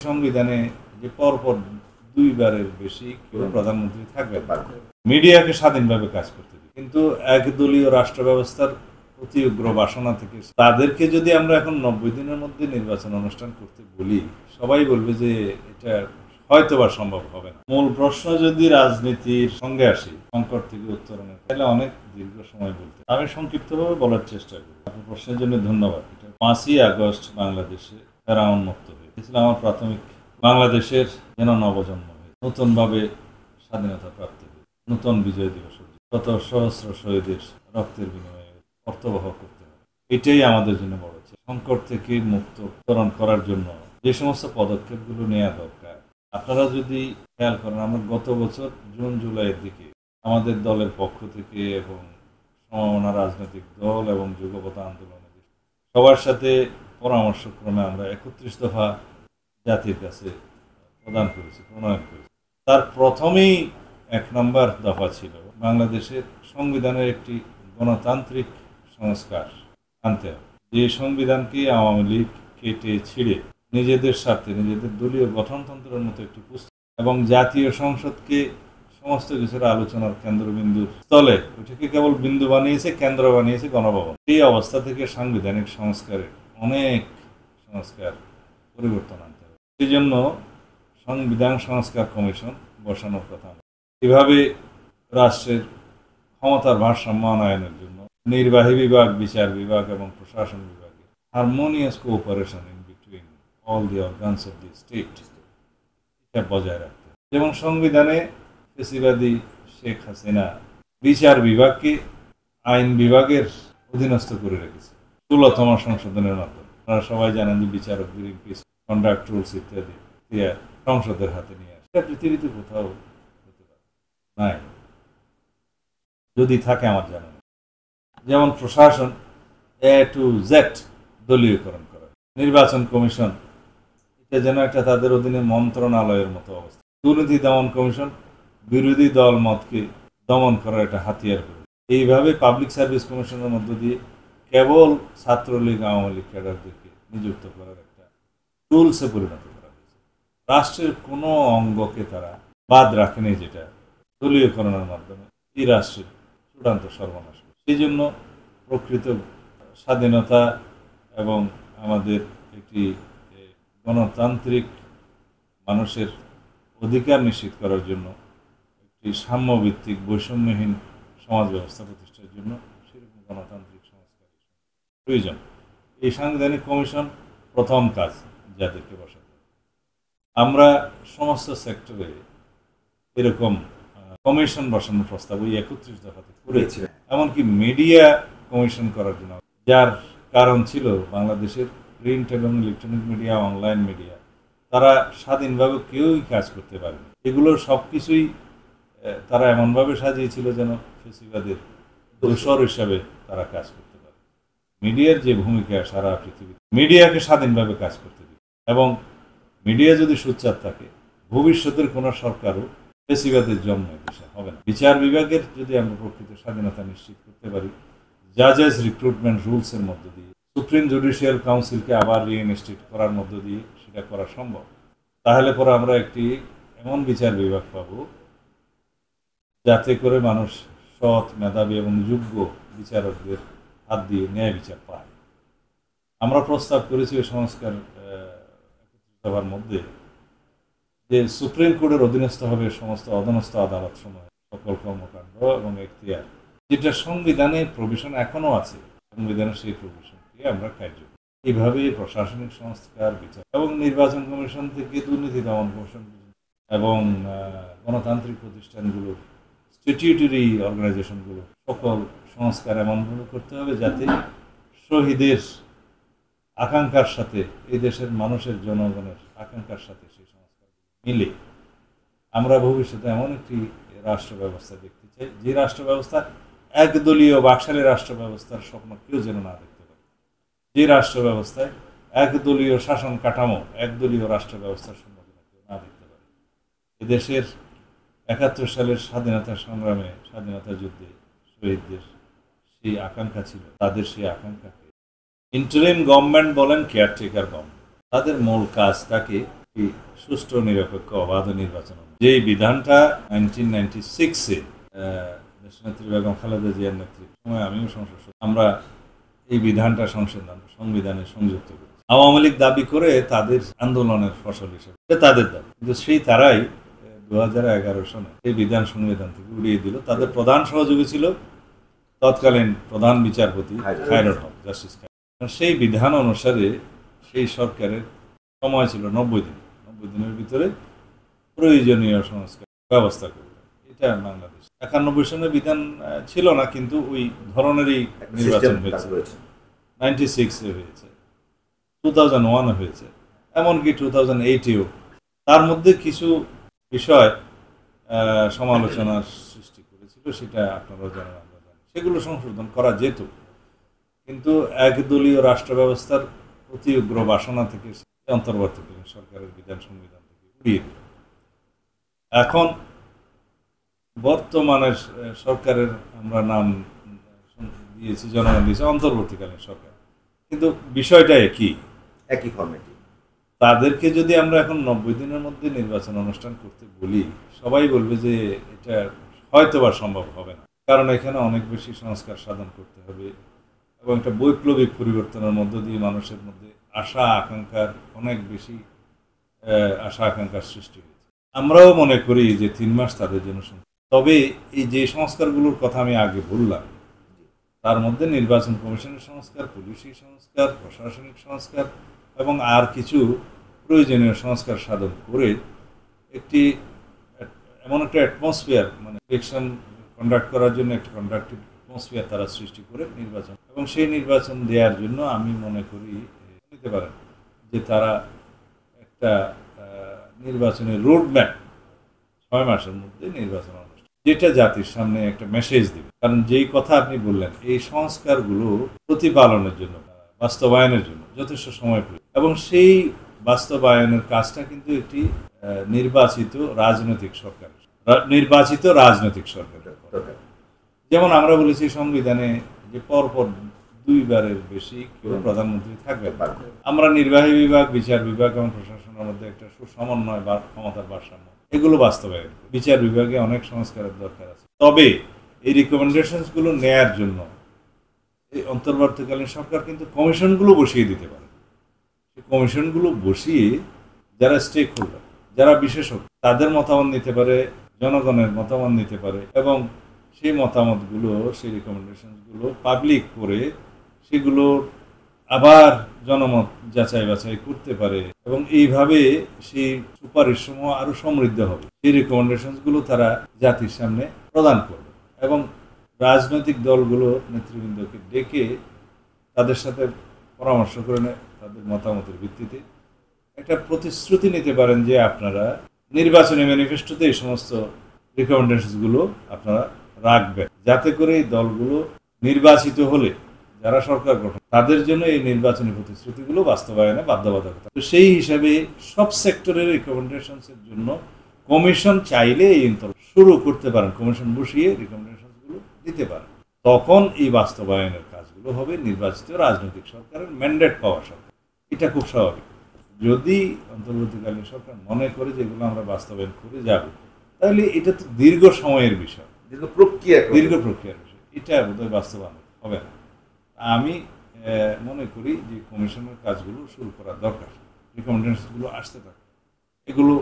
সংবিধানে যে পরপর দুইবারের বেশি কেউ প্রধানমন্ত্রী থাকবে পারবে, মিডিয়াকে স্বাধীনভাবে কাজ করতে দিই, কিন্তু একদলীয় রাষ্ট্র ব্যবস্থার অতি উগ্র বাসনা থেকে তাদেরকে যদি আমরা এখন 90 দিনের মধ্যে নির্বাচন অনুষ্ঠান করতে বলি, সবাই বলবে যে এটা হয়তোবা সম্ভব হবে না। মূল প্রশ্ন যদি রাজনীতির সঙ্গে আসি, সংকট থেকে উত্তরণের, তাহলে অনেক দীর্ঘ সময় বলতে, আমি সংক্ষিপ্তভাবে বলার চেষ্টা করি। আপনার প্রশ্নের জন্য ধন্যবাদ। 5ই আগস্ট বাংলাদেশে ফেরাউন মুক্ত হয়েছিল। আমার প্রাথমিক বাংলাদেশের যেন নবজন্ম হয়ে নতুনভাবে স্বাধীনতা প্রাপ্ত হয়ে নতুন বিজয় দিবস, কত সহস্র শহীদের রক্তের বিনিময়ে অর্থবহ করতে হবে, এটাই আমাদের জন্য বড়। সংকট থেকে মুক্ত উত্তরণ করার জন্য যে সমস্ত পদক্ষেপগুলো নেওয়া দরকার, আপনারা যদি খেয়াল করেন, আমরা গত বছর জুন জুলাইয়ের দিকে আমাদের দলের পক্ষ থেকে এবং সমমনা রাজনৈতিক দল এবং যুগপৎ আন্দোলনের সবার সাথে পরামর্শক্রমে আমরা 31 দফা জাতির কাছে প্রদান করেছি, প্রণয়ন করেছি। তার প্রথমেই 1 নম্বর দফা ছিল বাংলাদেশের সংবিধানের একটি গণতান্ত্রিক সংস্কার আনতে হবে, যে সংবিধানকে আওয়ামী লীগ কেটে ছিঁড়ে নিজেদের স্বার্থে নিজেদের দলীয় গঠনতন্ত্রের মতো একটি পুস্তক এবং জাতীয় সংসদকে সমস্ত কিছুর আলোচনার কেন্দ্রবিন্দুর স্থলে ওইটাকে কেবল বিন্দু বানিয়েছে, কেন্দ্র বানিয়েছে গণভবন। এই অবস্থা থেকে সাংবিধানিক সংস্কারে অনেক সংস্কার পরিবর্তন আনতে হবে। সেই জন্য সংবিধান সংস্কার কমিশন বসানোর কথা। এভাবে রাষ্ট্রের ক্ষমতার ভারসাম্য আনয়নের জন্য নির্বাহী বিভাগ, বিচার বিভাগ এবং প্রশাসন বিভাগে harmonious cooperation in between all the organs of the state, এটা বজায় রাখতে। যেমন সংবিধানে ফ্যাসিবাদী শেখ হাসিনা বিচার বিভাগকে আইন বিভাগের অধীনস্থ করে রেখেছে 16তম সংশোধনের মাধ্যমে। আপনারা সবাই জানেন যে বিচারকদের ইম্পিচ, কন্ডাক্ট রুলস ইত্যাদি সংসদের হাতে নিয়ে আসে। এটা পৃথিবীতে কোথাও হতে পারে নাই, যদি থাকে আমার জানা নেই। যেমন প্রশাসন A to Z দলীয়করণ করা, নির্বাচন কমিশন এটা যেন একটা তাদের অধীনে মন্ত্রণালয়ের মতো অবস্থা। দুর্নীতি দমন কমিশন বিরোধী দল মতকে দমন করার একটা হাতিয়ার করে। এইভাবে পাবলিক সার্ভিস কমিশনের মধ্য দিয়ে কেবল ছাত্রলীগ, আওয়ামী লীগ ক্যাডারদেরকে নিযুক্ত করার একটা টুলসে পরিণত করা হয়েছে। রাষ্ট্রের কোনো অঙ্গকে তারা বাদ রাখেনি, যেটা দলীয়করণের মাধ্যমে এই রাষ্ট্রের চূড়ান্ত সর্বনাশ। সেই জন্য প্রকৃত স্বাধীনতা এবং আমাদের একটি গণতান্ত্রিক মানুষের অধিকার নিশ্চিত করার জন্য একটি সাম্যভিত্তিক বৈষম্যহীন সমাজ ব্যবস্থা প্রতিষ্ঠার জন্য সেরকম গণতান্ত্রিক সংস্কার প্রয়োজন। এই সাংবিধানিক কমিশন প্রথম কাজ যাদেরকে বসাতে। আমরা সমস্ত সেক্টরে এরকম কমিশন বসানোর প্রস্তাব ওই 31 দফাতে করেছি। এমনকি মিডিয়া কমিশন করার জন্য, যার কারণ ছিল বাংলাদেশের প্রিন্ট এবং ইলেকট্রনিক মিডিয়া, অনলাইন মিডিয়া, তারা স্বাধীনভাবে কেউই কাজ করতে পারেনি। এগুলো সব কিছুই তারা এমনভাবে সাজিয়েছিল যেন ফেসিবাদের দোসর হিসাবে তারা কাজ করতে পারে। মিডিয়ার যে ভূমিকা সারা পৃথিবীতে, মিডিয়াকে স্বাধীনভাবে কাজ করতে দিই, এবং মিডিয়া যদি সোচ্চার থাকে, ভবিষ্যতের কোনো সরকারও ফেসিবাদের জন্ম দেশে হবে না। বিচার বিভাগের যদি আমরা প্রকৃত স্বাধীনতা নিশ্চিত করতে পারি, জাজেস রিক্রুটমেন্ট রুলসের মধ্য দিয়ে, সুপ্রিম জুডিশিয়াল কাউন্সিলকে আবার রিইনস্টিটিউট করার মধ্য দিয়ে সেটা করা সম্ভব, তাহলে পরে আমরা একটি এমন বিচার বিভাগ পাব যাতে করে মানুষ সৎ, মেধাবী এবং যোগ্য বিচারকদের হাত দিয়ে ন্যায় বিচার পায়। আমরা প্রস্তাব করেছি ওই সংস্কার সভার মধ্যে যে সুপ্রিম কোর্টের অধীনস্থ হবে সমস্ত অধীনস্থ আদালত সমূহ, সকল কর্মকাণ্ড এবং এখতিয়ার, যেটা সংবিধানে প্রভিশন এখনো আছে, সংবিধানের সেই প্রভিশনকে আমরা কার্যকর। এইভাবে প্রশাসনিক সংস্কার, বিচার এবং নির্বাচন কমিশন থেকে দুর্নীতি দমন কমিশন এবং গণতান্ত্রিক প্রতিষ্ঠানগুলোর স্ট্যাটিউটরি অর্গানাইজেশনগুলো সকল সংস্কার এমনভাবে করতে হবে যাতে শহীদের আকাঙ্ক্ষার সাথে, এই দেশের মানুষের জনগণের আকাঙ্ক্ষার সাথে সেই সংস্কার মিলে আমরা ভবিষ্যতে এমন একটি রাষ্ট্র ব্যবস্থা দেখতে চাই, যে রাষ্ট্র ব্যবস্থা একদলীয় বাকশালী রাষ্ট্র ব্যবস্থার স্বপ্ন কেউ যেন না দেখতে পারে, যে রাষ্ট্র ব্যবস্থায় একদলীয় শাসন কাঠামো, একদলীয় রাষ্ট্র ব্যবস্থার স্বপ্ন কেউ না দেখতে পারে। এদেশের 71 সালের স্বাধীনতা সংগ্রামে, স্বাধীনতা যুদ্ধে শহীদদের সেই আকাঙ্ক্ষা ছিল, তাদের সেই আকাঙ্ক্ষাকে ইন্টারিম গভর্নমেন্ট বলেন, কেয়ারটেকার গভর্নমেন্ট, তাদের মূল কাজটাকে এই সুষ্ঠু নিরপেক্ষ অবাধ নির্বাচন, যেই বিধানটা 1996-এ দেশনেত্রী বেগম খালেদা জিয়ার নেতৃত্বে সময় আমিও সংসদ আমরা এই বিধানটা সংবিধানে সংযুক্ত করি। আওয়ামী লীগ দাবি করে তাদের আন্দোলনের ফসল হিসেবে তাদের দাবি, কিন্তু সেই তারাই 2011 সনে এই বিধান সংবিধান থেকে উড়িয়ে দিল। তাদের প্রধান সহযোগী ছিল তৎকালীন প্রধান বিচারপতি খায়রুল হক, জাস্টিস খায়রুল। সেই বিধান অনুসারে সেই সরকারের সময় ছিল 90 দিন। 90 দিনের ভিতরে প্রয়োজনীয় সংস্কার ব্যবস্থা করবে। এটা বাংলাদেশ 91 সনের বিধান ছিল না, কিন্তু ওই ধরনেরই নির্বাচন হয়েছে। 96-এ হয়েছে, 2001-এ হয়েছে, এমনকি 2008-এও। তার মধ্যে কিছু বিষয় সমালোচনার সৃষ্টি করেছিল, সেটা আপনারা জানেন, আমরা জানি। সেগুলো সংশোধন করা যেত, কিন্তু একদলীয় রাষ্ট্র ব্যবস্থার অতি উগ্র বাসনা থেকে অন্তর্বর্তীকালীন সরকারের বিধান সংবিধান থেকে উড়িয়ে দিল। এখন বর্তমানের সরকারের আমরা নাম দিয়েছি, জনগণ দিয়েছে অন্তর্বর্তীকালীন সরকার, কিন্তু বিষয়টা একই ফর্মেটে। তাদেরকে যদি আমরা এখন 90 দিনের মধ্যে নির্বাচন অনুষ্ঠান করতে বলি, সবাই বলবে যে এটা হয়তোবা সম্ভব হবে না, কারণ এখানে অনেক বেশি সংস্কার সাধন করতে হবে এবং একটা বৈপ্লবিক পরিবর্তনের মধ্য দিয়ে মানুষের মধ্যে আশা আকাঙ্ক্ষার অনেক বেশি আশা আকাঙ্ক্ষার সৃষ্টি হয়েছে। আমরাও মনে করি যে 3 মাস তাদের জন্য। তবে এই যে সংস্কারগুলোর কথা আমি আগে বললাম, তার মধ্যে নির্বাচন কমিশনের সংস্কার, পুলিশি সংস্কার, প্রশাসনিক সংস্কার এবং আর কিছু প্রয়োজনীয় সংস্কার সাধন করে এমন একটা অ্যাটমসফিয়ার, মানে ইলেকশন কন্ডাক্ট করার জন্য একটা কন্ডাক্টিভ অ্যাটমসফিয়ার তারা সৃষ্টি করে নির্বাচন, এবং সেই নির্বাচন দেওয়ার জন্য আমি মনে করি নিতে পারেন যে তারা একটা নির্বাচনের রোড ম্যাপ 6 মাসের মধ্যে নির্বাচন অনুষ্ঠান, যেটা জাতির সামনে একটা মেসেজ দিবে। কারণ যেই কথা আপনি বললেন, এই সংস্কারগুলো প্রতিপালনের জন্য, বাস্তবায়নের জন্য যথেষ্ট সময় প্রয়োজন, এবং সেই বাস্তবায়নের কাজটা কিন্তু একটি নির্বাচিত রাজনৈতিক সরকার। যেমন আমরা বলেছি সংবিধানে যে পরপর 2 বারের বেশি কেউ প্রধানমন্ত্রী থাকবে। আমরা নির্বাহী বিভাগ, বিচার বিভাগ এবং প্রশাসনের মধ্যে একটা সুসমন্বয় বা ক্ষমতার ভারসাম্য, এগুলো বাস্তবায়ন। বিচার বিভাগে অনেক সংস্কারের দরকার আছে। তবে এই রিকমেন্ডেশনসগুলো নেয়ার জন্য এই অন্তর্বর্তীকালীন সরকার কিন্তু কমিশনগুলো বসিয়ে দিতে পারে। সেই কমিশনগুলো বসিয়ে যারা স্টেক হোল্ডার, যারা বিশেষজ্ঞ, তাদের মতামত নিতে পারে, জনগণের মতামত নিতে পারে, এবং সেই মতামতগুলো, সেই রিকমেন্ডেশনসগুলো পাবলিক করে সেগুলো আবার জনমত যাচাই বাছাই করতে পারে, এবং এইভাবে সেই সুপারিশসমূহ আরো সমৃদ্ধ হবে। সেই রিকমেন্ডেশনসগুলো তারা জাতির সামনে প্রদান করবে, এবং রাজনৈতিক দলগুলো নেতৃবৃন্দকে ডেকে তাদের সাথে পরামর্শ করে তাদের মতামতের ভিত্তিতে একটা প্রতিশ্রুতি নিতে পারেন যে আপনারা নির্বাচনী ম্যানিফেস্টোতে এই সমস্ত রিকমেন্ডেশনসগুলো আপনারা রাখবেন, যাতে করে এই দলগুলো নির্বাচিত হলে যারা সরকার গঠন, তাদের জন্য এই নির্বাচনী প্রতিশ্রুতিগুলো বাস্তবায়নে বাধ্যবাধকতা। তো সেই হিসাবে সব সেক্টরের রিকমেন্ডেশনসের জন্য কমিশন চাইলে এই শুরু করতে পারেন, কমিশন বসিয়ে রিকমেন্ডেশনসগুলো দিতে পারেন। তখন এই বাস্তবায়নের কাজগুলো হবে নির্বাচিত রাজনৈতিক সরকারের ম্যান্ডেট পাওয়া সরকার। এটা খুব স্বাভাবিক। যদি অন্তর্বর্তীকালীন সরকার মনে করে যে এগুলো আমরা বাস্তবায়ন করে যাব, তাহলে এটা তো দীর্ঘ সময়ের বিষয়, দীর্ঘ প্রক্রিয়ার বিষয়, এটা বোধহয় বাস্তবায়ন হবে না। আমি মনে করি যে কমিশনের কাজগুলো শুরু করা দরকার, রিকমেন্ডেশনগুলো আসতে থাকে, এগুলো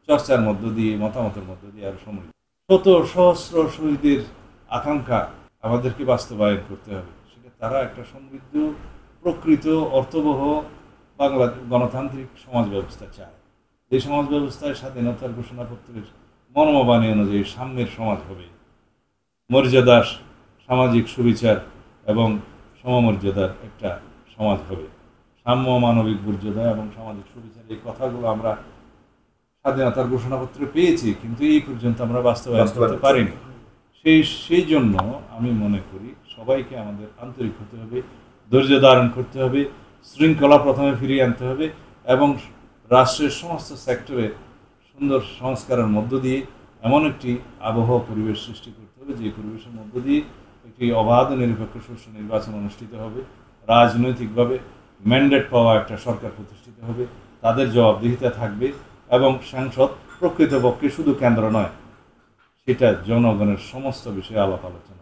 চর্চার মধ্য দিয়ে, মতামতের মধ্য দিয়ে আরো সমৃদ্ধ। শত সহস্র শহীদের আকাঙ্ক্ষা আমাদেরকে বাস্তবায়ন করতে হবে, সেটা তারা একটা সমৃদ্ধ, প্রকৃত, অর্থবহ বাংলা গণতান্ত্রিক সমাজ ব্যবস্থা চায়। এই সমাজ ব্যবস্থায় স্বাধীনতার ঘোষণাপত্রের মর্মবাণী অনুযায়ী সাম্যের সমাজ হবে, মর্যাদার, সামাজিক সুবিচার এবং সমমর্যাদার একটা সমাজ হবে, সাম্য, মানবিক মর্যাদা এবং সামাজিক সুবিচার। এই কথাগুলো আমরা স্বাধীনতার ঘোষণাপত্রে পেয়েছি, কিন্তু এই পর্যন্ত আমরা বাস্তবায়ন করতে পারিনি। সেই জন্য আমি মনে করি সবাইকে আমাদের আন্তরিক হতে হবে, ধৈর্য ধারণ করতে হবে, শৃঙ্খলা প্রথমে ফিরিয়ে আনতে হবে, এবং রাষ্ট্রের সমস্ত সেক্টরে সুন্দর সংস্কারের মধ্য দিয়ে এমন একটি আবহাওয়া পরিবেশ সৃষ্টি করতে হবে, যে পরিবেশের মধ্য দিয়ে একটি অবাধ নিরপেক্ষ সুষ্ঠু নির্বাচন অনুষ্ঠিত হবে, রাজনৈতিকভাবে ম্যান্ডেট পাওয়া একটা সরকার প্রতিষ্ঠিত হবে, তাদের জবাবদিহিতা থাকবে এবং সংসদ প্রকৃতপক্ষে শুধু কেন্দ্র নয়, সেটা জনগণের সমস্ত বিষয়ে আলাপ আলোচনা